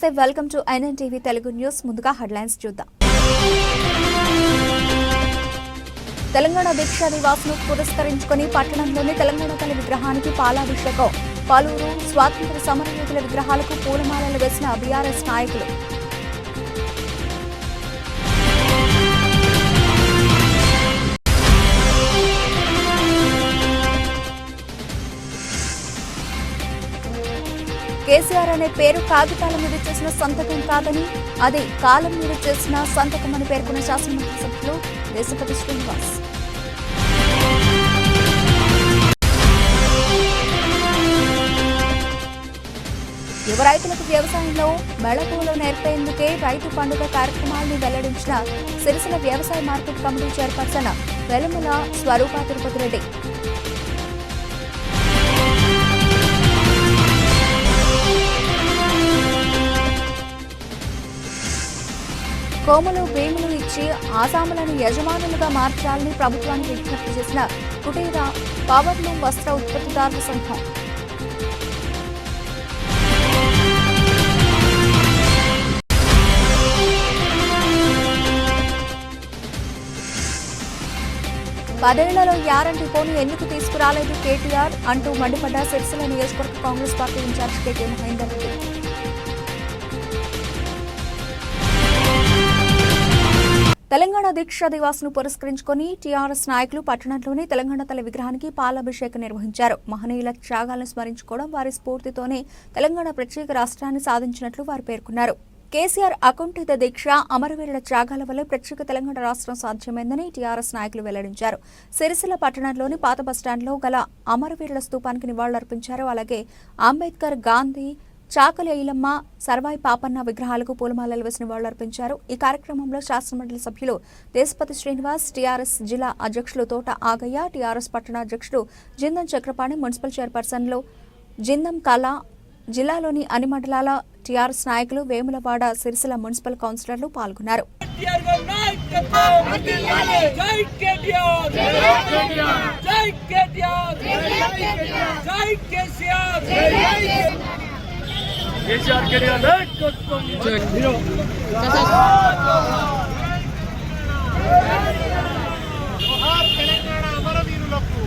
నమస్తే, welcome to NNTV Telugu news. ముందుగా headlines చూద్దాం. తెలంగాణ దీక్షా దివాస్ ను పురస్కరించుకుని పట్టణంలోని తెలంగాణ తల్లి విగ్రహానికి పాలాభిషేకం. పలువురు స్వాతంత్ర్య సమరయోధుల విగ్రహాలకు పూలమాలలు వేసిన బీఆర్ఎస్ నాయకులు. కేసీఆర్ అనే పేరు కాగితాల మీద చేసిన సంతకం కాదని, అది కాలం మీద చేసిన సంతకం అని పేర్కొన్న శాసనమండలి సభ్యులు దేశపతి శ్రీనివాస్. యువ రైతులకు వ్యవసాయంలో మెళకువలు నేర్పేందుకే రైతు పండుగ కార్యక్రమాలను వెల్లడించిన సిరిసిల్ల వ్యవసాయ మార్కెట్ కమిటీ చైర్పర్సన్ వెలుమల స్వరూప తిరుపతి రెడ్డి. కోములు భీములు ఇచ్చి ఆసాములను యజమానులుగా మార్చాలని ప్రభుత్వానికి విజ్ఞప్తి చేసిన కుటీర పవర్లూమ్ వస్త్ర ఉత్పత్తిదారుల సంఘం. పదేళ్లలో యారంటి పోను ఎందుకు తీసుకురాలేదు కేటీఆర్ అంటూ మండిపడ్డ సిరిసిల్ల నియోజకవర్గ కాంగ్రెస్ పార్టీ ఇన్ఛార్జ్ కేకే మహేందర్ రెడ్డి. తెలంగాణ దీక్షా దివాస్ ను పురస్కరించుకుని టీఆర్ఎస్ నాయకులు పట్టణంలోని తెలంగాణ తల్లి విగ్రహానికి పాలాభిషేకం నిర్వహించారు. మహనీయుల త్యాగాలను స్మరించుకోవడం, వారి స్ఫూర్తితోనే తెలంగాణ ప్రత్యేక రాష్ట్రాన్ని సాధించినట్లు వారు పేర్కొన్నారు. కేసీఆర్ అకుంఠిత దీక్ష, అమరవీరుల త్యాగాల వల్ల ప్రత్యేక తెలంగాణ రాష్ట్రం సాధ్యమైందని టీఆర్ఎస్ నాయకులు వెల్లడించారు. సిరిసిల్ల పట్టణంలోని పాత బస్టాండ్లో గల అమరవీరుల స్తూపానికి నివాళులర్పించారు. అలాగే అంబేద్కర్, గాంధీ, చాకలి ఐలమ్మ, సర్వాయి పాపన్న విగ్రహాలకు పూలమాలలు వేసి నివాళులర్పించారు. ఈ కార్యక్రమంలో శాసనమండలి సభ్యులు దేశపతి శ్రీనివాస్, టీఆర్ఎస్ జిల్లా అధ్యక్షులు తోట ఆగయ్య, టీఆర్ఎస్ పట్టణ అధ్యక్షుడు జిందం చక్రపాణి, మున్సిపల్ చైర్పర్సన్లు జిందం కళ, జిల్లాలోని అన్ని మండలాల టీఆర్ఎస్ నాయకులు, వేములవాడ, సిరిసిల్ల మున్సిపల్ కౌన్సిలర్లు పాల్గొన్నారు. కేసీఆర్ కేటీఆర్ నాయకత్వం. జోహార్ తెలంగాణ అమరవీరులకు,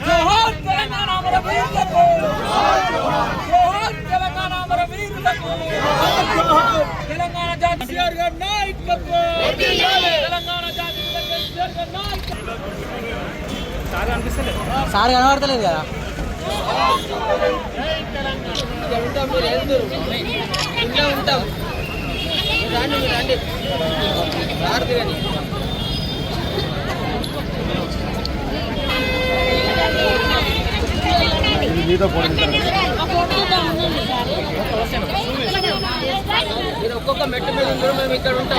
జోహార్ తెలంగాణ అమరవీరులకు, జోహార్ తెలంగాణ అమరవీరులకు, తెలంగాణ జాతి కేసీఆర్ గారి నాయకత్వం, తెలంగాణ జాతి కేసీఆర్ గారి నాయకత్వం. సార్ కనబడతలేదు కదా. ఉంటాం రండి మీరు ఒక్కొక్క మెట్టు మీద ఉండరు, మేము ఇక్కడ ఉంటాం.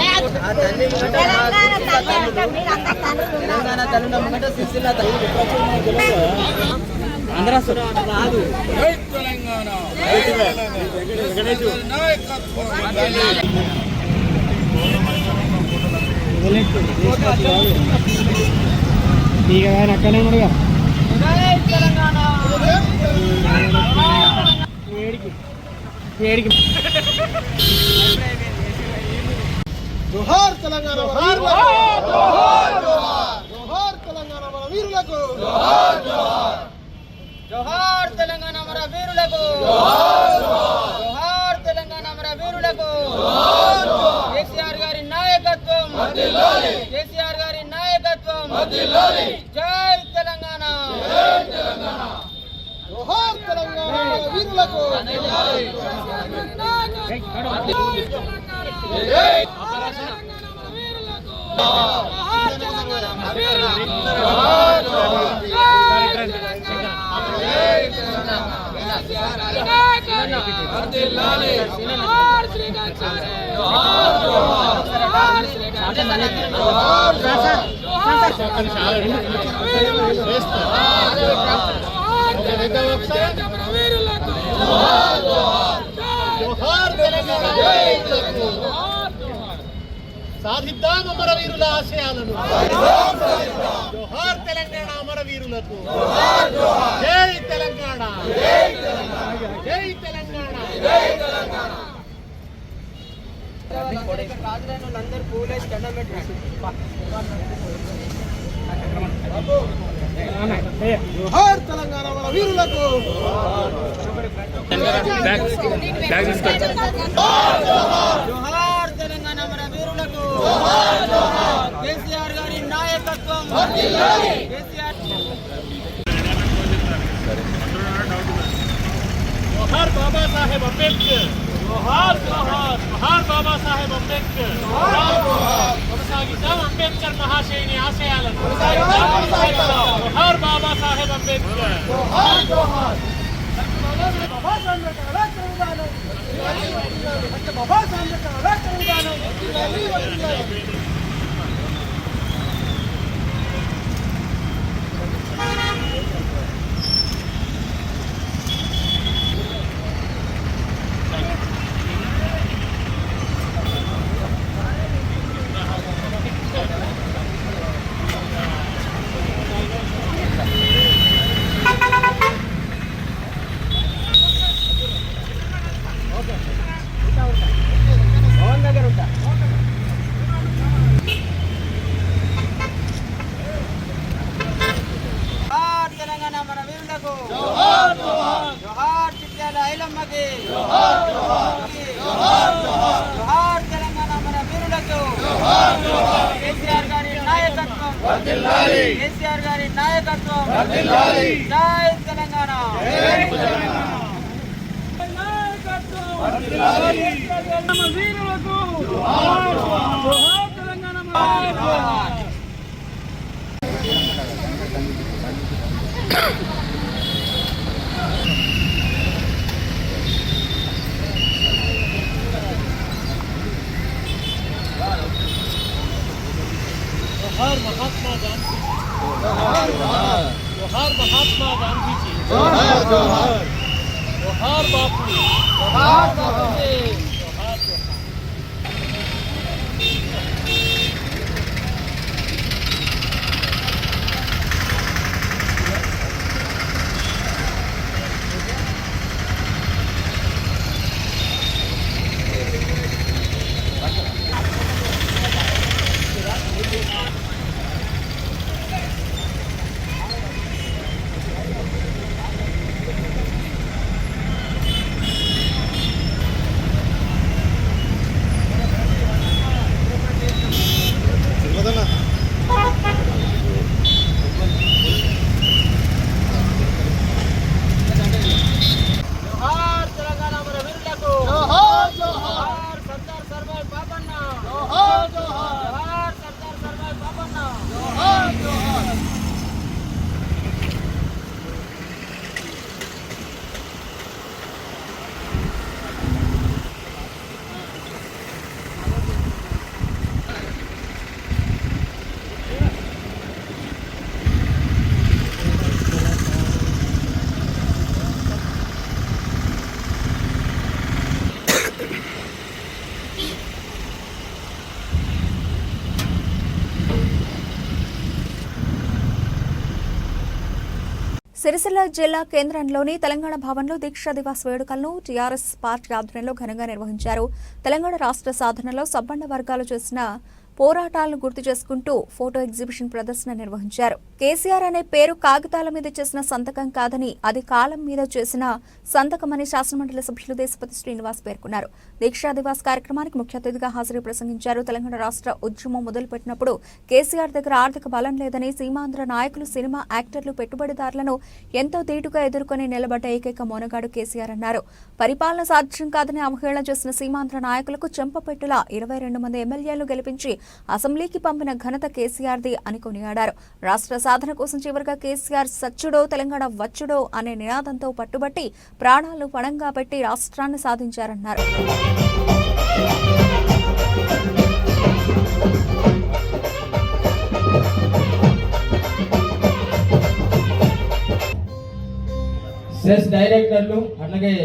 తెలంగాణ తల్లి సిరిసిల్ల అందరూ రాదు. అక్కడే ఉన్నాడుగా. జోహార్ తెలంగాణ, జోహార్ తెలంగాణ మన వీరులకు, జోహార్ తెలంగాణ మన వీరులకు, జోహార్ తెలంగాణ మన వీరులకు. కేసీఆర్ గారి నాయకత్వం, కేసీఆర్ గారి నాయకత్వం. జై తెలంగాణ, జోహార్ తెలంగాణ మన వీరులకు. సాధిద్దాం అమరవీరుల ఆశయాలను. జోహార్ తెలంగాణ అమరవీరులకు. జై తెలంగాణ, జై తెలంగాణ. రాజులందరూ పూలేసి దండం పెట్టారు. జోహార్ తెలంగాణ మన వీరులకు జోహార్ తెలంగాణ మన వీరులకు కేసీఆర్ గారి నాయకత్వం. కేసీఆర్ జోహార్ బాబా సాహెబ్ అంబేద్కర్. జోహార్ జోహార్ జోహార్ బాబా సాహెబ్ అంబేద్కర్. కొనసాగిద్దాం అంబేద్కర్ మహాశయుని ఆశయాలను. జోహార్ బాబా సాహెబ్ అంబేద్కర్. జోహార్ జోహార్ బాబా సాహెబ్ అంబేద్కర్. జోహార్ తెలంగాణ మన వీరులకు. జోహార్ జోహార్ జోహార్ చిట్యాల ఐలమ్మకి. జోహార్ జోహార్ జోహార్ జోహార్ జోహార్ తెలంగాణ మన వీరులకు. జోహార్ జోహార్ కేసీఆర్ గారి నాయకత్వం. వర్ధిల్లాలి. కేసీఆర్ గారి నాయకత్వం. వర్ధిల్లాలి. జై తెలంగాణ. జై తెలంగాణ. వర్ధిల్లాలి. మన వీరులకు. జోహార్ తెలంగాణ మన వీరులకు. जोहार महात्मा गांधी. जोहार जोहार जोहार महात्मा गांधी जी. जोहार जोहार जोहार बापू. जोहार बापू. जोहार जोहार. జోహార్ తెలంగాణ మన వీరులకు. जोहार जोहार జోహార్ సర్దార్ సర్వాయి బాబన్న. जोहार जोहार జోహార్ సర్దార్ సర్వాయి బాబన్న. जोहार जोहार. సిరిసిల్ల జిల్లా కేంద్రంలోని తెలంగాణ భవన్లో దీక్షా దివాస్ వేడుకలను టీఆర్ఎస్ పార్టీ ఆధ్వర్యంలో ఘనంగా నిర్వహించారు. తెలంగాణ రాష్ట్ర సాధనలో సబ్బండ వర్గాలు చేసిన పోరాటాలను గుర్తు చేసుకుంటూ ఫోటో ఎగ్జిబిషన్ ప్రదర్శన నిర్వహించారు. కేసీఆర్ అనే పేరు కాగితాల మీద చేసిన సంతకం కాదని అది కాలం మీద చేసిన సంతకమని శాసనమండలి సభ్యులు దేశపతి శ్రీనివాస్ పేర్కొన్నారు. దీక్షా దివాస్ కార్యక్రమానికి ముఖ్య అతిథిగా హాజరై ప్రసంగించారు. తెలంగాణ రాష్ట్ర ఉద్యమం మొదలుపెట్టినప్పుడు కేసీఆర్ దగ్గర ఆర్థిక బలం లేదని సీమాంధ్ర నాయకులు, సినిమా యాక్టర్లు, పెట్టుబడిదారులను ఎంతో ధీటుగా ఎదుర్కొని నిలబడ్డ ఏకైక మోనగాడు కేసీఆర్ అన్నారు. పరిపాలన సాధ్యం కాదని అవహేళన చేసిన సీమాంధ్ర నాయకులకు చెంపపెట్టులా 22 మంది ఎమ్మెల్యేలను గెలిపించి అసెంబ్లీకి పంపిన ఘనత కేసీఆర్ది అని కొనియాడారు. రాష్ట్ర సాధన కోసం చివరిగా కేసీఆర్ సచ్చుడో తెలంగాణ వచ్చుడో అనే నినాదంతో పట్టుబట్టి ప్రాణాలు పణంగా పెట్టి రాష్ట్రాన్ని సాధించారన్నారు. సెస్ డైరెక్టర్లు అట్లాగే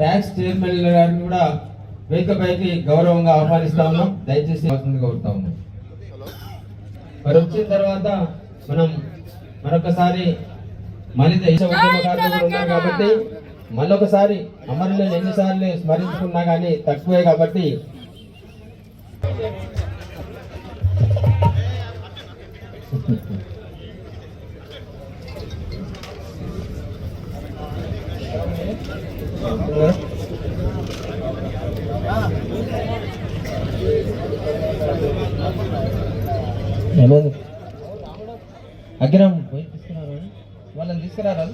ట్యాక్స్ చైర్మన్ గారిని కూడా వేదికపైకి గౌరవంగా ఆహ్వానిస్తా ఉన్నాం. దయచేసి కోరుతా ఉన్నాం. మరి వచ్చిన తర్వాత మనం మరొకసారి మరింత ఉన్నారు కాబట్టి మళ్ళొకసారి అమరులను ఎన్నిసార్లు స్మరించుకున్నా కానీ తక్కువే కాబట్టి అగ్రం పోయి తీసుకున్నారు వాళ్ళని తీసుకురారా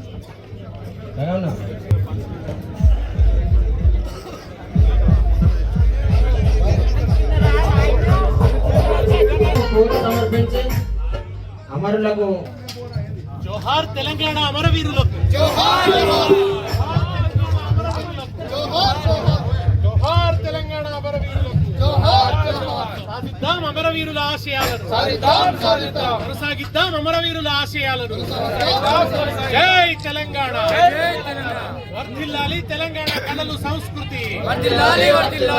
సమర్పించి అమరులకు జోహార్ తెలంగాణ అమరవీరులకు జోహార్ జోహార్ తెలంగాణ అమరవీరులకు సాధిద్దాం అమరవీరుల ఆశయాలను కొనసాగిద్దాం అమరవీరుల ఆశయాలను జై తెలంగాణ వర్ధిల్లాలి తెలంగాణ కళలు సంస్కృతి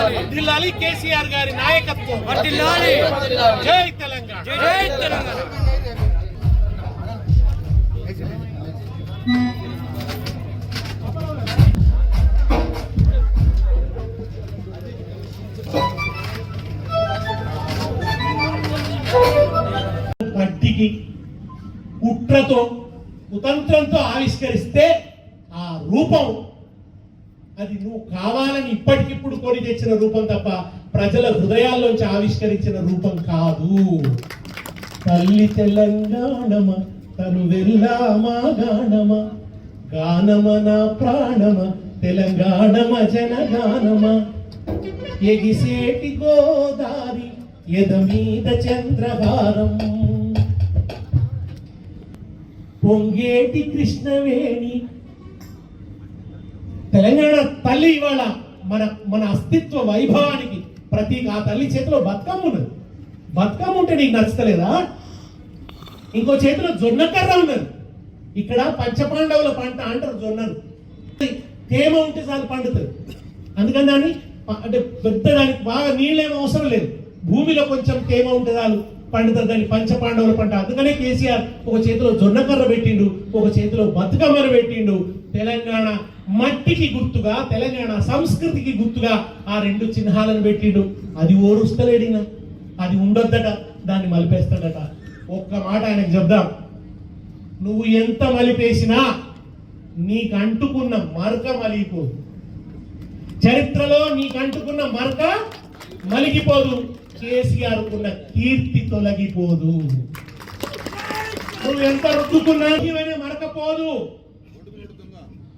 వర్ధిల్లాలి కేసీఆర్ గారి నాయకత్వం జై తెలంగాణ పట్టికి కుట్రతో కుతంత్రంతో ఆవిష్కరిస్తే ఆ రూపం అది నువ్వు కావాలని ఇప్పటికిప్పుడు కొని తెచ్చిన రూపం తప్ప ప్రజల హృదయాల్లోంచి ఆవిష్కరించిన రూపం కాదు. తల్లి తెలంగాణమ తను వెళ్ళామా గానమ గానమ నా ప్రాణమ తెలంగాణమ జనగానమ ఎగిసేటి గోదారి ఎద మీద చంద్రహారం పొంగేటి కృష్ణవేణి. తెలంగాణ తల్లి ఇవాళ మన అస్తిత్వ వైభవానికి ప్రతీక. ఆ తల్లి చేతిలో బతుకమ్మ ఉన్నది. బతుకమ్మ ఉంటే నీకు నచ్చలేదా? ఇంకో చేతిలో జొన్నకర్ర ఉన్నది. ఇక్కడ పంచపాండవుల పంట అంటారు జొన్నలు. తేమ ఉంటే చాలు పండుతుంది. అందుకని దాన్ని అంటే పెద్ద దానికి బాగా నీళ్ళేమో అవసరం లేదు. భూమిలో కొంచెం తేమ ఉంటే చాలు పండుతుంది. దాన్ని పంచపాండవుల పంట. అందుకనే కేసీఆర్ ఒక చేతిలో జొన్నకర్ర పెట్టిండు, ఒక చేతిలో బతుకమ్మను పెట్టిండు. తెలంగాణ మట్టికి గుర్తుగా, తెలంగాణ సంస్కృతికి గుర్తుగా ఆ రెండు చిహ్నాలను పెట్టిండు. అది ఓరుస్తలేడిన, అది ఉండొద్దట, దాన్ని మలిపేస్తాడట. ఒక్క మాట ఆయనకు చెప్దాం, నువ్వు ఎంత మలిపేసినా నీకు అంటుకున్న మరక మలిగిపోదు. చరిత్రలో నీకు అంటుకున్న మరక మలిగిపోదు. కేసీఆర్ కున్న కీర్తి తొలగిపోదు. నువ్వు ఎంత రుద్దుకున్నా మరకపోదు.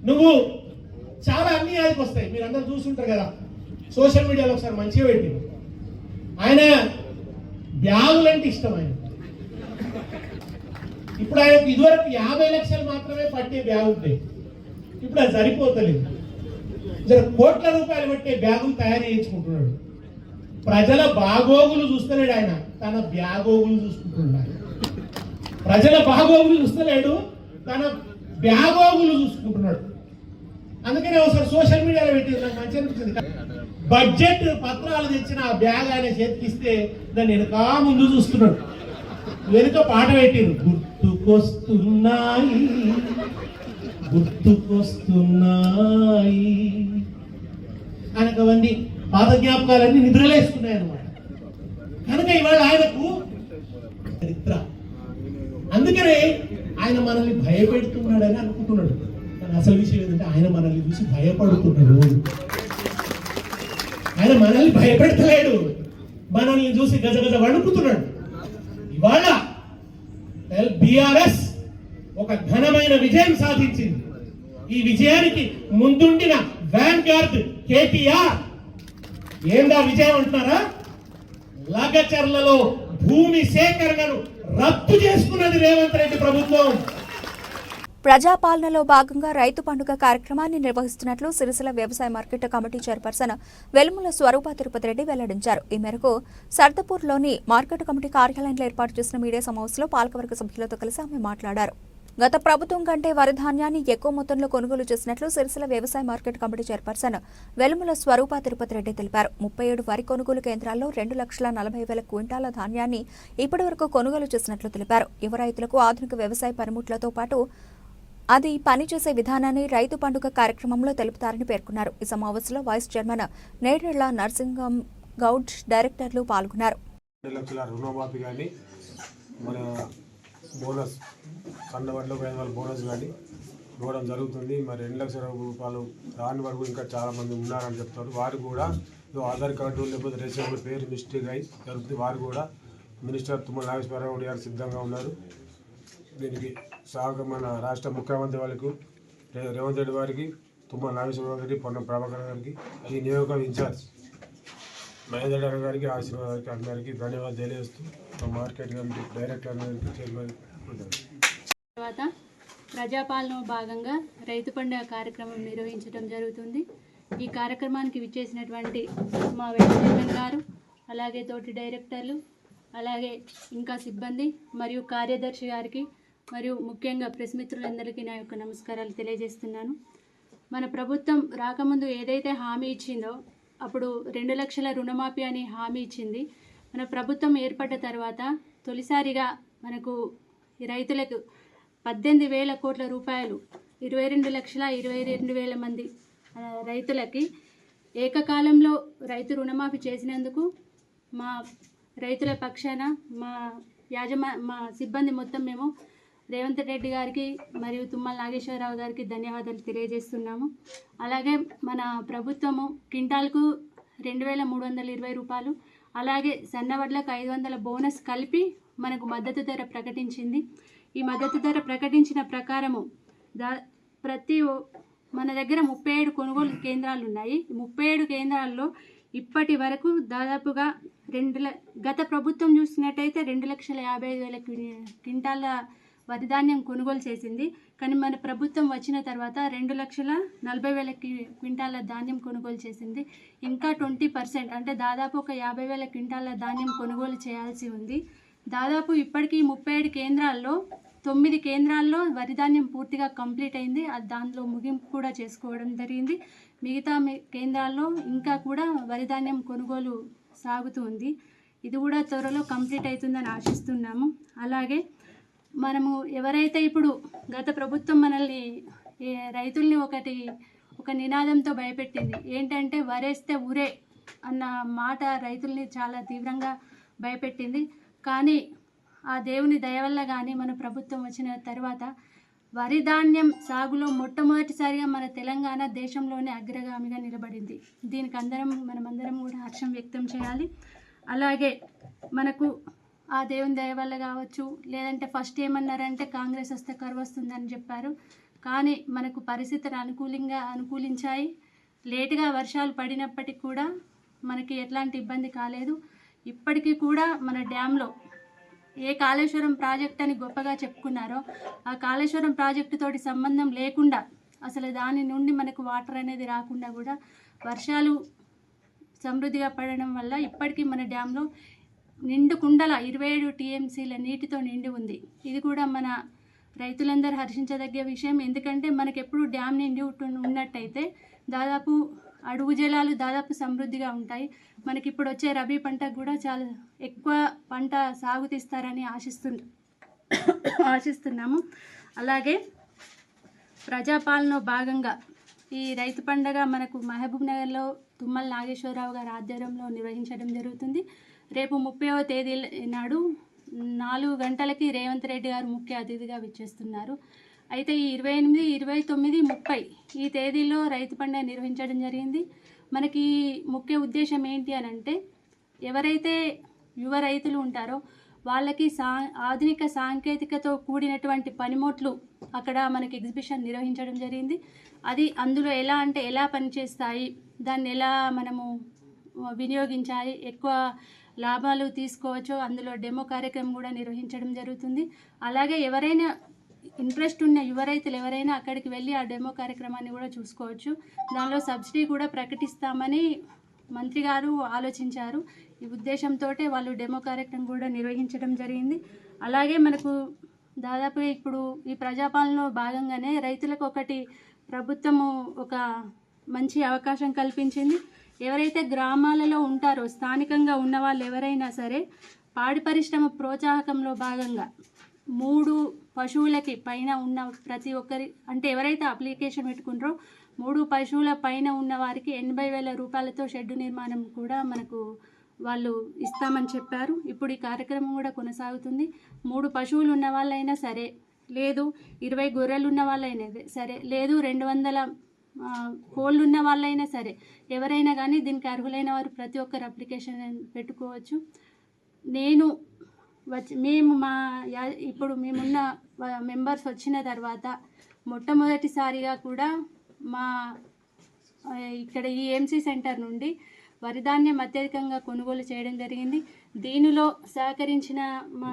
నువ్వు చాలా అన్యాయానికి వస్తాయి. మీరు అందరూ చూస్తుంటారు కదా సోషల్ మీడియాలో. ఒకసారి మంచిగా పెట్టి ఆయన బ్యాగులంటే ఇష్టం. ఆయన ఇప్పుడు ఆయనకు ఇదివరకు 50 లక్షలు మాత్రమే పట్టే బ్యాగ్ ఉంటాయి. ఇప్పుడు అది సరిపోతలేదు. కోట్ల రూపాయలు పట్టే బ్యాగులు తయారు చేయించుకుంటున్నాడు. ప్రజల బాగోగులు చూస్తలేడు ఆయన, తన బ్యాగోగులు చూసుకుంటున్నాడు. ప్రజల బాగోగులు చూస్తలేడు, తన బ్యాగోగులు చూసుకుంటున్నాడు. అందుకనే ఒకసారి సోషల్ మీడియాలో పెట్టి నాకు మంచి అనిపించింది. బడ్జెట్ పత్రాలు తెచ్చిన ఆ బ్యాగ్ ఆయన చేతికిస్తే దాన్ని వెనుక ముందు చూస్తున్నాడు. వెనుక పాట పెట్టిరు, గుర్తుకొస్తున్నాయి గుర్తుకొస్తున్నాయి. ఆయనకు అవన్నీ పాత జ్ఞాపకాలన్నీ నిద్రలేస్తున్నాయి అన్నమాట. కనుక ఇవాళ ఆయనకు చరిత్ర. అందుకనే ఆయన మనల్ని భయపెడుతున్నాడని అనుకుంటున్నాడు. కానీ అసలు విషయం ఏంటంటే ఆయన మనల్ని చూసి భయపడుతున్నాడు. ఆయన మనల్ని భయపెడతలేడు, మనల్ని చూసి గజగజ వణుకుతున్నాడు. ఇవాళ బీఆర్ఎస్ ఒక ఘనమైన విజయం సాధించింది. ఈ విజయానికి ముందుండిన వ్యాన్ గార్డ్ కేటీఆర్. ఏందా విజయం అంటున్నారా? లగచర్లలో భూమి సేకరణను రద్దు చేసుకున్నది రేవంత్ రెడ్డి ప్రభుత్వం. ప్రజాపాలనలో భాగంగా రైతు పండుగ కార్యక్రమాన్ని నిర్వహిస్తున్నట్లు సిరిసిల్ల వ్యవసాయ మార్కెట్ కమిటీ చైర్పర్సన్ వెలుముల స్వరూప తిరుపతి రెడ్డి వెల్లడించారు. ఈ మేరకు సర్దపూర్లోని మార్కెట్ కమిటీ కార్యాలయంలో ఏర్పాటు చేసిన మీడియా సమావేశంలో పాలకవర్గ సభ్యులతో కలిసి ఆమె మాట్లాడారు. గత ప్రభుత్వం కంటే వరి ధాన్యాన్ని ఎక్కువ మొత్తంలో కొనుగోలు చేసినట్లు సిరిసిల్ల వ్యవసాయ మార్కెట్ కమిటీ చైర్పర్సన్ వెలుముల స్వరూప తిరుపతి రెడ్డి తెలిపారు. 37 వరి కొనుగోలు కేంద్రాల్లో 2,40,000 క్వింటాల ధాన్యాన్ని ఇప్పటి వరకు కొనుగోలు చేసినట్లు తెలిపారు. యువ రైతులకు ఆధునిక వ్యవసాయ పనిముట్లతో పాటు అది పనిచేసే విధానాన్ని రైతు పండుగ కార్యక్రమంలో తెలుపుతారని పేర్కొన్నారు. ఈ సమావేశంలో వైస్ చైర్మన్ నేరేళ్ల నరసింగం గౌడ్, డైరెక్టర్లు పాల్గొన్నారు. 2 లక్షల రుణమాఫీ కానీ, మన బోనస్ సన్నవడ్ల 5,000 బోనస్ కానీ ఇవ్వడం జరుగుతుంది. మరి 2 లక్షల రూపాయలు రాని వరకు ఇంకా చాలామంది ఉన్నారని చెప్తారు. వారు కూడా ఆధార్ కార్డు లేకపోతే రేషన్ పేరు మిస్టేక్ అయి జరుగుతుంది. వారు కూడా మినిస్టర్ తుమ్మల నాగేశ్వరరావు గారు సిద్ధంగా ఉన్నారు. దీనికి మన రాష్ట్ర ముఖ్యమంత్రి వాళ్ళకు రేవంత్ రెడ్డి వారికి, తుమ్మల నాగేశ్వరరావు గారికి, పొన్నం ప్రభాకర్ గారికి, ఈ నియోజక ఇన్ఛార్జ్ మహేందర్ గారికి, ఆశీర్వాద్ గారికి అందరికీ ధన్యవాదాలు తెలియజేస్తూ మార్కెట్ కమిటీ డైరెక్టర్ గారికి, చైర్మన్ తర్వాత ప్రజాపాలన భాగంగా రైతు పండుగ కార్యక్రమం నిర్వహించడం జరుగుతుంది. ఈ కార్యక్రమానికి విచ్చేసినటువంటి మా వైస్ చైర్మన్ గారు, అలాగే తోటి డైరెక్టర్లు, అలాగే ఇంకా సిబ్బంది మరియు కార్యదర్శి గారికి మరియు ముఖ్యంగా ప్రెస్ మిత్రులందరికీ నా యొక్క నమస్కారాలు తెలియజేస్తున్నాను. మన ప్రభుత్వం రాకముందు ఏదైతే హామీ ఇచ్చిందో, అప్పుడు 2 లక్షల రుణమాఫీ అని హామీ ఇచ్చింది. మన ప్రభుత్వం ఏర్పడ్డ తర్వాత తొలిసారిగా మనకు ఈ రైతులకు 18,000 కోట్ల రూపాయలు 22,22,000 మంది రైతులకి ఏకకాలంలో రైతు రుణమాఫీ చేసినందుకు మా రైతుల పక్షాన మా సిబ్బంది మొత్తం మేము రేవంత్ రెడ్డి గారికి మరియు తుమ్మల నాగేశ్వరరావు గారికి ధన్యవాదాలు తెలియజేస్తున్నాము. అలాగే మన ప్రభుత్వము క్వింటాల్కు 2,320 రూపాయలు, అలాగే సన్నవడ్లకు 500 బోనస్ కలిపి మనకు మద్దతు ధర ప్రకటించింది. ఈ మద్దతు ధర ప్రకటించిన ప్రకారము మన దగ్గర 37 కొనుగోలు కేంద్రాలు ఉన్నాయి. 37 కేంద్రాల్లో ఇప్పటి వరకు దాదాపుగా గత ప్రభుత్వం చూసినట్టయితే 2,50,000 క్వింటాల వరిధాన్యం కొనుగోలు చేసింది. కానీ మన ప్రభుత్వం వచ్చిన తర్వాత 2,40,000 క్వింటాల ధాన్యం కొనుగోలు చేసింది. ఇంకా 20% అంటే దాదాపు ఒక 50,000 క్వింటాల ధాన్యం కొనుగోలు చేయాల్సి ఉంది. దాదాపు ఇప్పటికీ 37 కేంద్రాల్లో 9 కేంద్రాల్లో వరిధాన్యం పూర్తిగా కంప్లీట్ అయింది. దానిలో ముగింపు కూడా చేసుకోవడం జరిగింది. మిగతా కేంద్రాల్లో ఇంకా కూడా వరిధాన్యం కొనుగోలు సాగుతుంది. ఇది కూడా త్వరలో కంప్లీట్ అవుతుందని ఆశిస్తున్నాము. అలాగే మనము ఎవరైతే ఇప్పుడు గత ప్రభుత్వం మనల్ని రైతుల్ని ఒక నినాదంతో భయపెట్టింది, ఏంటంటే వరేస్తే ఊరే అన్న మాట రైతుల్ని చాలా తీవ్రంగా భయపెట్టింది. కానీ ఆ దేవుని దయ వల్ల కానీ మన ప్రభుత్వం వచ్చిన తర్వాత వరి ధాన్యం సాగులో మొట్టమొదటిసారిగా మన తెలంగాణ దేశంలోనే అగ్రగామిగా నిలబడింది. దీనికి మనమందరం కూడా హర్షం వ్యక్తం చేయాలి. అలాగే మనకు ఆ దేవుని దయ వల్ల కావచ్చు, లేదంటే ఫస్ట్ ఏమన్నారంటే కాంగ్రెస్ వస్తే కరువు వస్తుందని చెప్పారు. కానీ మనకు పరిస్థితులు అనుకూలించాయి. లేటుగా వర్షాలు పడినప్పటికీ కూడా మనకి ఎట్లాంటి ఇబ్బంది కాలేదు. ఇప్పటికీ కూడా మన డ్యాంలో ఏ కాళేశ్వరం ప్రాజెక్ట్ అని గొప్పగా చెప్పుకున్నారో, ఆ కాళేశ్వరం ప్రాజెక్టు తోటి సంబంధం లేకుండా అసలు దాని నుండి మనకు వాటర్ అనేది రాకుండా కూడా వర్షాలు సమృద్ధిగా పడడం వల్ల ఇప్పటికీ మన డ్యాంలో నిండు కుండల 27 టీఎంసీల నీటితో నిండి ఉంది. ఇది కూడా మన రైతులందరూ హర్షించదగ్గ విషయం. ఎందుకంటే మనకు ఎప్పుడు డ్యామ్ నిండి ఉన్నట్టయితే దాదాపు అడుగు జలాలు దాదాపు సమృద్ధిగా ఉంటాయి. మనకి ఇప్పుడు వచ్చే రబీ పంటకు కూడా చాలా ఎక్కువ పంట సాగు తీస్తారని ఆశిస్తున్నాము. అలాగే ప్రజాపాలన భాగంగా ఈ రైతు పండుగ మనకు మహబూబ్ నగర్లో తుమ్మల నాగేశ్వరరావు గారి ఆధ్వర్యంలో నిర్వహించడం జరుగుతుంది. రేపు 30వ తేదీ నాడు 4 గంటలకి రేవంత్ రెడ్డి గారు ముఖ్య అతిథిగా విచ్చేస్తున్నారు. అయితే ఈ 28, 29, 30 ఈ తేదీలో రైతు పండుగ నిర్వహించడం జరిగింది. మనకి ముఖ్య ఉద్దేశం ఏంటి అని అంటే, ఎవరైతే యువ రైతులు ఉంటారో వాళ్ళకి ఆధునిక సాంకేతికతో కూడినటువంటి పనిముట్లు అక్కడ మనకి ఎగ్జిబిషన్ నిర్వహించడం జరిగింది. అది అందులో ఎలా పనిచేస్తాయి, దాన్ని ఎలా మనము వినియోగించాలి, ఎక్కువ లాభాలు తీసుకోవచ్చో అందులో డెమో కార్యక్రమం కూడా నిర్వహించడం జరుగుతుంది. అలాగే ఎవరైనా ఇంట్రెస్ట్ ఉన్న యువ రైతులు ఎవరైనా అక్కడికి వెళ్ళి ఆ డెమో కార్యక్రమాన్ని కూడా చూసుకోవచ్చు. దానిలో సబ్సిడీ కూడా ప్రకటిస్తామని మంత్రి గారు ఆలోచించారు. ఈ ఉద్దేశంతో వాళ్ళు డెమో కార్యక్రమం కూడా నిర్వహించడం జరిగింది. అలాగే మనకు దాదాపు ఇప్పుడు ఈ ప్రజాపాలనలో భాగంగానే రైతులకు ప్రభుత్వము ఒక మంచి అవకాశం కల్పించింది. ఎవరైతే గ్రామాలలో ఉంటారో స్థానికంగా ఉన్న వాళ్ళు ఎవరైనా సరే పాడి పరిశ్రమ ప్రోత్సాహకంలో భాగంగా 3 పశువులకి పైన ఉన్న ప్రతి ఒక్కరి అంటే ఎవరైతే అప్లికేషన్ పెట్టుకుంటారో 3 పశువుల పైన ఉన్న వారికి 80,000 రూపాయలతో షెడ్డు నిర్మాణం కూడా మనకు వాళ్ళు ఇస్తామని చెప్పారు. ఇప్పుడు ఈ కార్యక్రమం కూడా కొనసాగుతుంది. 3 పశువులు ఉన్న వాళ్ళైనా సరే, లేదు 20 గొర్రెలు ఉన్న వాళ్ళైనా సరే, లేదు 200 కోళ్ళు ఉన్న వాళ్ళైనా సరే, ఎవరైనా కానీ దీనికి అర్హులైన వారు ప్రతి ఒక్కరు అప్లికేషన్ పెట్టుకోవచ్చు. మేము ఇప్పుడు మేమున్న మెంబర్స్ వచ్చిన తర్వాత మొట్టమొదటిసారిగా కూడా మా ఇక్కడ ఈ ఏఎంసీ సెంటర్ నుండి వరిధాన్యం అత్యధికంగా కొనుగోలు చేయడం జరిగింది. దీనిలో సహకరించిన మా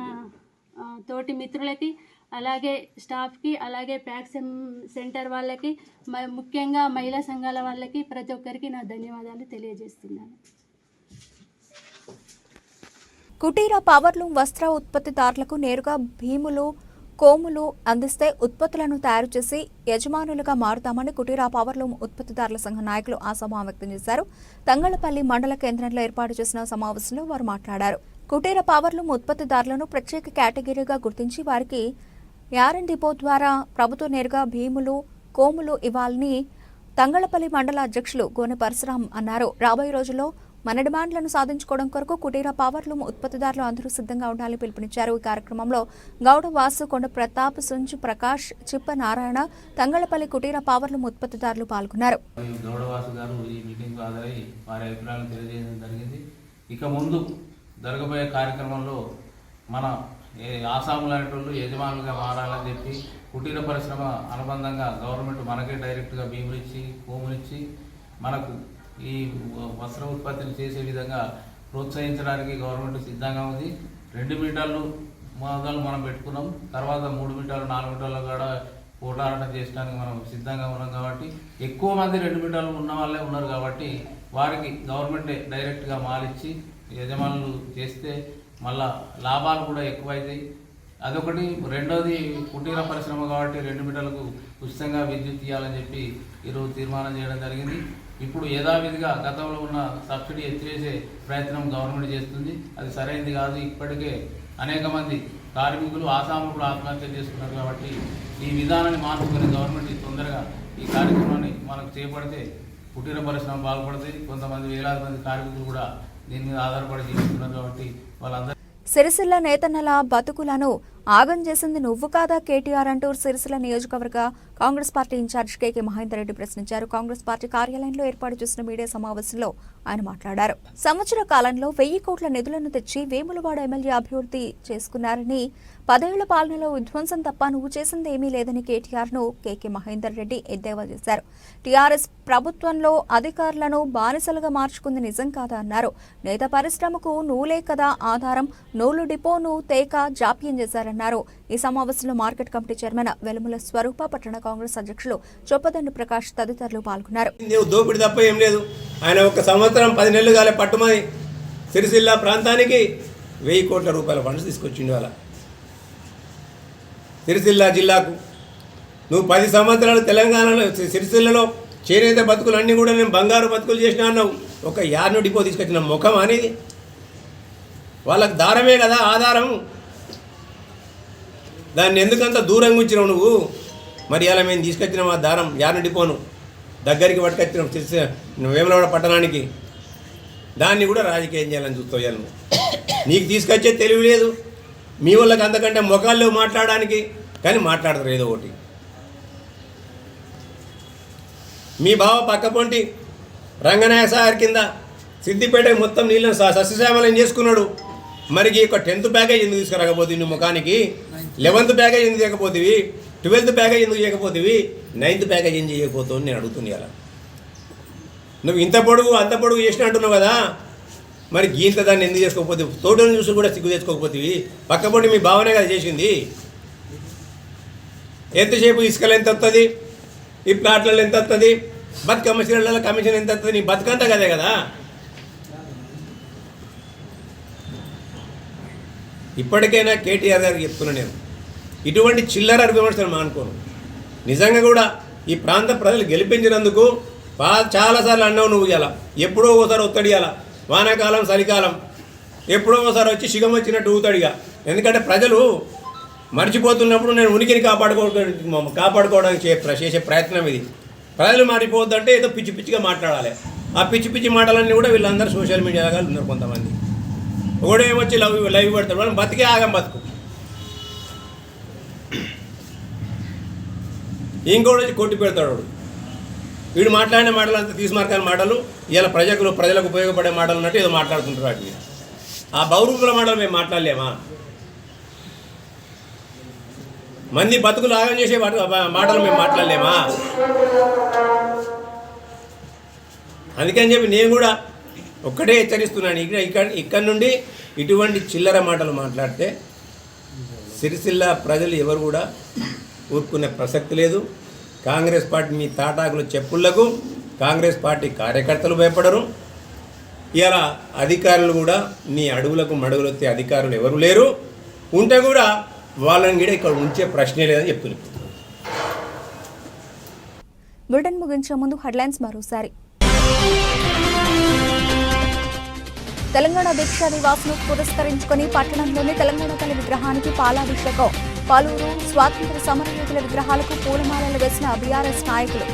తోటి మిత్రులకి, అలాగే స్టాఫ్కి, అలాగే ప్యాక్ సెంటర్ వాళ్ళకి, ముఖ్యంగా మహిళా సంఘాల వాళ్ళకి ప్రతి ఒక్కరికి నా ధన్యవాదాలు తెలియజేస్తున్నాను. కుటీర పవర్లూమ్ వస్త్ర ఉత్పత్తిదారులకు నేరుగా భీములు, కోములు అందిస్తే ఉత్పత్తులను తయారు చేసి యజమానులుగా మారుతామని కుటీర పవర్లూమ్ ఉత్పత్తిదారుల సంఘ నాయకులు ఆశాభావం వ్యక్తం చేశారు. తంగళ్లపల్లి మండల కేంద్రంలో ఏర్పాటు చేసిన సమావేశంలో వారు మాట్లాడారు. కుటీర పవర్లూమ్ ఉత్పత్తిదారులను ప్రత్యేక కేటగిరీగా గుర్తించి వారికి యారన్ డిపో ద్వారా ప్రభుత్వం నేరుగా భీములు, కోములు ఇవ్వాలని తంగళ్లపల్లి మండల అధ్యక్షులు గోనె పరశురాం అన్నారు. రాబోయే రోజుల్లో మన డిమాండ్లను సాధించుకోవడం కొరకు కుటీర పవర్లూమ్ ఉత్పత్తిదారులు అందరూ సిద్ధంగా ఉండాలని పిలుపునిచ్చారు. ఈ కార్యక్రమంలో గౌడ వాసు, కొండ ప్రతాప్, సుంచు ప్రకాష్, చిప్ప నారాయణ, తంగళ్లపల్లి కుటీర పవర్లూమ్ ఉత్పత్తిదారులు పాల్గొన్నారు. గౌడవాసు గారు ఈ మీటింగ్ హాజరై వారి అభిప్రాయాలను తెలియజేయడం జరిగింది. ఇక ముందు జరగబోయే కార్యక్రమంలో మన ఆసాములు అనేటోళ్ళు యజమానులుగా మారాలని చెప్పి కుటీర పరిశ్రమ అనుబంధంగా గవర్నమెంట్ మనకే డైరెక్ట్గా భీములిచ్చి, కోములిచ్చి మనకు ఈ వస్త్ర ఉత్పత్తిని చేసే విధంగా ప్రోత్సహించడానికి గవర్నమెంట్ సిద్ధంగా ఉంది. 2 మీటర్లు మొదలు మనం పెట్టుకున్నాం. తర్వాత 3 మీటర్లు, 4 మీటర్లు కూడా పోటారట చేయడానికి మనం సిద్ధంగా ఉన్నాం. కాబట్టి ఎక్కువ మంది 2 మీటర్లు ఉన్న వాళ్ళే ఉన్నారు. కాబట్టి వారికి గవర్నమెంటే డైరెక్ట్గా మాలిచ్చి యజమానులు చేస్తే మళ్ళా లాభాలు కూడా ఎక్కువైతాయి. అదొకటి. రెండోది, కుటీర పరిశ్రమ కాబట్టి 2 మీటర్లకు ఉచితంగా విద్యుత్ ఇవ్వాలని చెప్పి ఈరోజు తీర్మానం చేయడం జరిగింది. ఇప్పుడు యథావిధిగా గతంలో ఉన్న సబ్సిడీ ఎత్తివేసే ప్రయత్నం గవర్నమెంట్ చేస్తుంది. అది సరైనది కాదు. ఇప్పటికే అనేక మంది కార్మికులు, ఆసాములు కూడా ఆత్మహత్య చేసుకున్నారు. కాబట్టి ఈ విధానాన్ని మార్చుకొని గవర్నమెంట్ తొందరగా ఈ కార్యక్రమాన్ని మనకు చేపడితే కుటీర పరిశ్రమ బాగుపడుతుంది. కొంతమంది వేలాది మంది కార్మికులు కూడా దీని మీద ఆధారపడి జీవిస్తున్నారు. కాబట్టి వాళ్ళందరూ సిరిసిల్ల నేతన్నల బతుకులను ఆగం చేసింది నువ్వు కాదా కేటీఆర్ అంటూ సిరిసిల్ల నియోజకవర్గ కాంగ్రెస్ పార్టీ ఇన్ఛార్జ్ కేకే మహేందర్ రెడ్డి ప్రశ్నించారు. కాంగ్రెస్ పార్టీ కార్యాలయంలో ఏర్పాటు చేసిన మీడియా సమావేశంలో ఆయన మాట్లాడారు. సంవత్సర కాలంలో 1000 కోట్ల నిధులను తెచ్చి వేములవాడ ఎమ్మెల్యే అభివృద్ధి చేసుకున్నారని, 10 ఏళ్ల పాలనలో విధ్వంసం తప్ప నువ్వు చేసింది ఏమీ లేదని కేటీఆర్ ను కేకే మహేందర్ రెడ్డి ఎద్దేవా చేశారు. టీఆర్ఎస్ ప్రభుత్వంలో అధికారులను బానిసలుగా మార్చుకుంది నిజం కాదా అన్నారు. నేత పరిశ్రమకు నూలే కదా ఆధారం, నూలు డిపోను తేక జాప్యం చేశారన్నారు. ఈ సమావేశంలో మార్కెట్ కమిటీ చైర్మన్ వెలుముల స్వరూప, పట్టణ కాంగ్రెస్ అధ్యక్షులు చొప్పదండి ప్రకాష్ తదితరులు పాల్గొన్నారు. దోపిడి తప్ప ఏం లేదు. ఆయన 1 సంవత్సరం 10 నెలలు కాలే పట్టుమని సిరిసిల్ల ప్రాంతానికి 1000 కోట్ల రూపాయల ఫండ్స్ తీసుకొచ్చిండు. అలా సిరిసిల్ల జిల్లాకు నువ్వు 10 సంవత్సరాలు తెలంగాణలో సిరిసిల్లలో చేనేత బతుకులన్నీ కూడా నేను బంగారు బతుకులు చేసినా అన్నావు. ఒక యార్ను డిపో తీసుకొచ్చిన ముఖం అనేది వాళ్ళకు దారమే కదా ఆధారం. దాన్ని ఎందుకంత దూరంగా ఉంచినావు నువ్వు? మరి అలా మేము తీసుకొచ్చినాం ఆ దారం, యార్ను డిపోను దగ్గరికి పట్టుకొచ్చినాం వేములవాడ పట్టణానికి. దాన్ని కూడా రాజకీయం చేయాలని చూస్తావు. నీకు తీసుకొచ్చే తెలివి లేదు. మీ వాళ్ళకి అంతకంటే ముఖాల్లో మాట్లాడడానికి, కానీ మాట్లాడతారు ఏదో ఒకటి. మీ బావ పక్కపొంటి రంగనాయక సాగర్ కింద సిద్దిపేట మొత్తం నీళ్ళని సస్యశ్యామలం చేసుకున్నాడు. మరి ఒక 10th ప్యాకేజ్ ఎందుకు తీసుకురాకపోతుంది నువ్వు ముఖానికి? 11th ప్యాకేజ్ ఎందుకు చేయకపోతుంది? 12th ప్యాకేజ్ ఎందుకు చేయకపోతుంది? 9th ప్యాకేజ్ ఎందుకు చేయకపోతావు నేను అడుగుతుంది. అలా నువ్వు ఇంత పొడుగు అంత పొడుగు చేసినట్టున్నావు కదా, మరి గీంత దాన్ని ఎందుకు చేసుకోకపోతే? తోటను చూసి కూడా సిగ్గు తెచ్చుకోకపోతుంది. పక్కపొంటి మీ భావనే కదా చేసింది. ఎంతసేపు ఇసుకలు ఎంత వస్తుంది, ఈ ప్లాట్లలో ఎంత వస్తుంది, బతుకమ్మ చీరల కమిషన్ ఎంత వస్తుంది, నీ బతుకంతా కదే కదా. ఇప్పటికైనా కేటీఆర్ గారికి చెప్తున్నా నేను, ఇటువంటి చిల్లర విమర్శలు మానుకోను. నిజంగా కూడా ఈ ప్రాంత ప్రజలు గెలిపించినందుకు చాలాసార్లు అన్నావు నువ్వు. ఇలా ఎప్పుడో ఒకసారి ఒత్తడియాల, వానాకాలం చలికాలం ఎప్పుడో ఒకసారి వచ్చి శిగం వచ్చినట్టు ఊతాడిగా. ఎందుకంటే ప్రజలు మర్చిపోతున్నప్పుడు నేను ఉనికిని కాపాడుకోవడానికి చేసే ప్రయత్నం ఇది. ప్రజలు మారిపోవద్దంటే ఏదో పిచ్చి పిచ్చిగా మాట్లాడాలి. ఆ పిచ్చి పిచ్చి మాటలన్నీ కూడా వీళ్ళందరూ సోషల్ మీడియాగా ఉన్నారు. కొంతమంది ఒకడేమొచ్చి లైవ్ పెడతాడు, మనం బతికే ఆగం బతుకు. ఇంకోటి వచ్చి కొట్టి పెడతాడు. వీడు మాట్లాడిన మాటలు అంతా తీసుమార్కాని మాటలు, ఇలా ప్రజలకు ఉపయోగపడే మాటలు ఉన్నట్టు ఏదో మాట్లాడుతుంటారు. వాటిని ఆ బౌరూపుల మాటలు మేము మాట్లాడలేమా? మంది బతుకులు ఆగం చేసే మాటలు మేము మాట్లాడలేమా? అందుకని చెప్పి నేను కూడా ఒక్కటే హెచ్చరిస్తున్నాను. ఇక్కడ నుండి ఇటువంటి చిల్లర మాటలు మాట్లాడితే సిరిసిల్ల ప్రజలు ఎవరు కూడా ఊరుకునే ప్రసక్తి లేదు. కాంగ్రెస్ పార్టీ మీ తాటాకుల చెప్పుళ్లకు కాంగ్రెస్ పార్టీ కార్యకర్తలు భయపడరు. ఇలా అధికారులు కూడా మీ అడుగులకు మడుగులొత్తే అధికారులు ఎవరు లేరు. ఉంటే కూడా వాళ్ళని కూడా ఇక్కడ ఉంచే ప్రశ్నే లేదని చెప్తున్నాను. బులెటిన్ ముగించే ముందు హెడ్లైన్స్ మరోసారి. తెలంగాణ దీక్షా దివాస్ను పురస్కరించుకుని పట్టణంలోని తెలంగాణ తల్లి విగ్రహానికి పాలాభిషేకం. పలువురు స్వాతంత్ర్య సమరయోధుల విగ్రహాలకు పూలమాలలు వేసిన బీఆర్ఎస్ నాయకులు.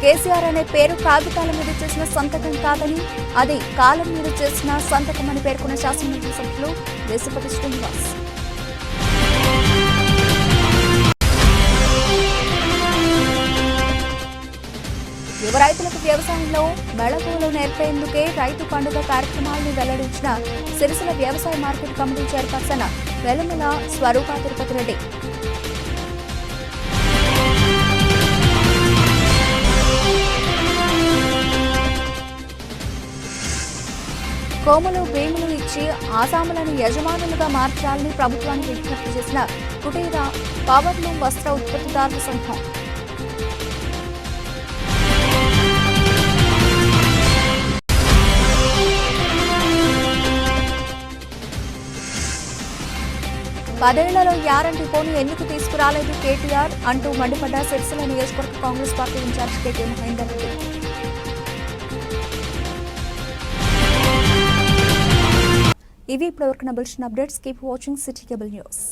కేసీఆర్ అనే పేరు కాగితాల మీద చేసిన సంతకం కాదని, అది కాలం మీద చేసిన సంతకం అని పేర్కొన్న శాసనమండలి సభ్యులు దేశపతి శ్రీనివాస్. యువ రైతులకు వ్యవసాయంలో మెళకువలు నేర్పేందుకే రైతు పండుగ కార్యక్రమాలను వెల్లడించిన సిరిసిల్ల వ్యవసాయ మార్కెట్ కమిటీ చైర్పర్సన్ వెలుమల స్వరూప తిరుపతి రెడ్డి. కోములు భీములు ఇచ్చి ఆసాములను యజమానులుగా మార్చాలని ప్రభుత్వానికి విజ్ఞప్తి చేసిన కుటీర పవర్లూమ్ వస్త్ర ఉత్పత్తిదారుల సంఘం. పదేళ్లలో యారంటి పోని ఎందుకు తీసుకురాలేదు కేటీఆర్ అంటూ మండిపడ్డ సిరిసిల్ల నియోజకవర్గ Congress party in charge KT Mahender Reddy. ఇవి ఇప్పటివరకు నా bulletin updates. Keep watching city cable news.